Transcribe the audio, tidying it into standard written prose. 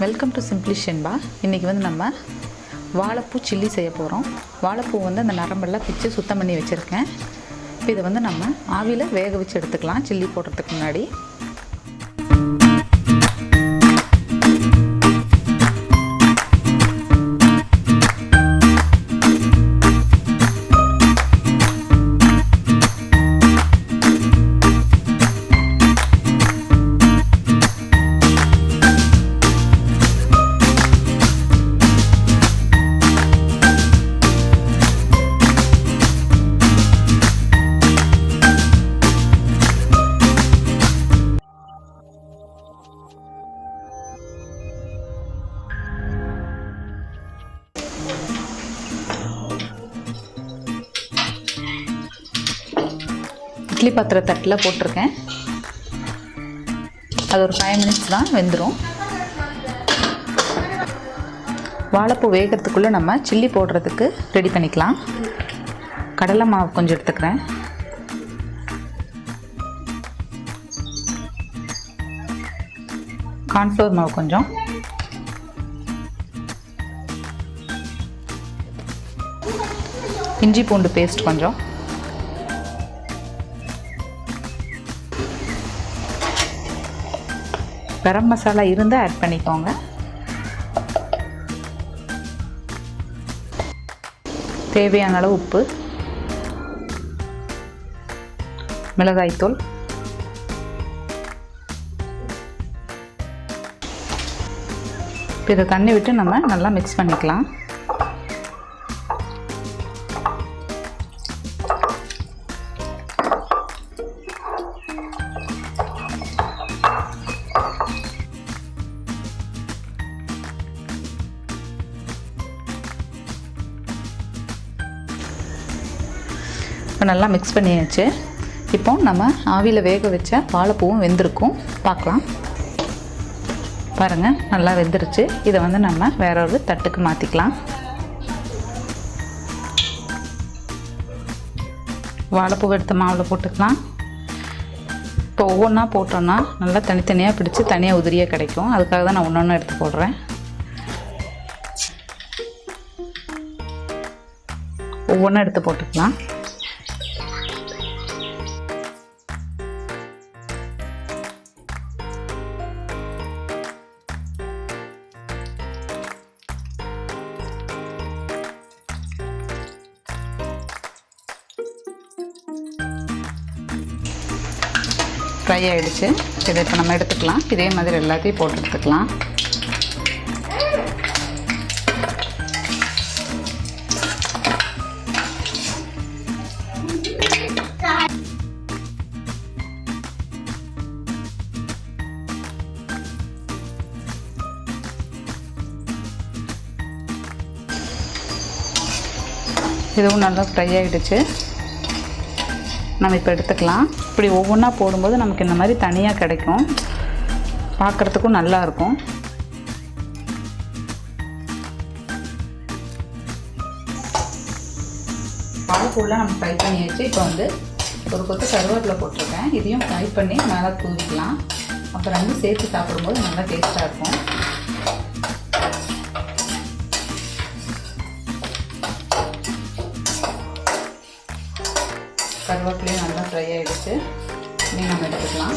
Welcome to simply Shenba. இன்றைக்கி வந்து நம்ம வாழைப்பூ சில்லி செய்ய போகிறோம். வாழைப்பூ வந்து அந்த நரம்பெல்லாம் பிச்சு சுத்தம் பண்ணி வச்சுருக்கேன். இப்போ இதை வந்து நம்ம ஆவியில் வேக வச்சு எடுத்துக்கலாம் சில்லி போடுறதுக்கு முன்னாடி. இட்லி பாத்திர தட்டில் போட்டிருக்கேன். அது ஒரு 5 மினிட்ஸ் தான் வெந்துடும். வாழைப்பூ வேகிறதுக்குள்ளே நம்ம சில்லி போடுறதுக்கு ரெடி பண்ணிக்கலாம். கடலை மாவு கொஞ்சம் எடுத்துக்கிறேன். கார்ன்ஃப்ளவர் மாவு கொஞ்சம், இஞ்சி பூண்டு பேஸ்ட் கொஞ்சம், கரம் மசாலா இருந்தால் ஆட் பண்ணிக்கோங்க. தேவையான அளவு உப்பு, மிளகாய்த்தூள், இதை தண்ணி விட்டு நம்ம நல்லா மிக்ஸ் பண்ணிக்கலாம். இப்போ நல்லா மிக்ஸ் பண்ணியாச்சு. இப்போ நம்ம ஆவியில் வேக வச்ச வாழைப்பூவும் வெந்திருக்கும், பார்க்கலாம். பாருங்கள், நல்லா வெந்துருச்சு. இதை வந்து நம்ம வேற ஒரு தட்டுக்கு மாற்றிக்கலாம். வாழைப்பூ எடுத்த மாவில் போட்டுக்கலாம். இப்போ ஒவ்வொன்றா போட்டோன்னா நல்லா தனித்தனியாக பிடிச்சி தனியாக உதிரியாக கிடைக்கும். அதுக்காக தான் நான் ஒன்று எடுத்து போடுறேன். ஒவ்வொன்றா எடுத்து போட்டுக்கலாம். ஃப்ரை ஆகிடுச்சு. இதை இப்போ நம்ம எடுத்துக்கலாம். இதே மாதிரி எல்லாத்தையும் போட்டு எடுத்துக்கலாம். இதுவும் நல்லா ஃப்ரை ஆகிடுச்சு. நம்ம இப்போ எடுத்துக்கலாம். இப்படி ஒவ்வொன்றா போடும்போது நமக்கு இந்த மாதிரி தனியாக கிடைக்கும், பார்க்குறதுக்கும் நல்லாயிருக்கும். வாழைப்பூலாம் நம்ம ஃப்ரை பண்ணியாச்சு. இப்போ வந்து ஒரு கொத்து கருவேப்பிலை போட்டிருக்கேன். இதையும் ஃப்ரை பண்ணி மேலே தூவிக்கலாம். அப்புறம் வந்து சேர்த்து சாப்பிடும்போது நல்லா டேஸ்ட்டாக இருக்கும். கருவேப்பிலையும் நல்லா ஃப்ரை ஆகிடுச்சு. இனி நம்ம எடுத்துக்கலாம்.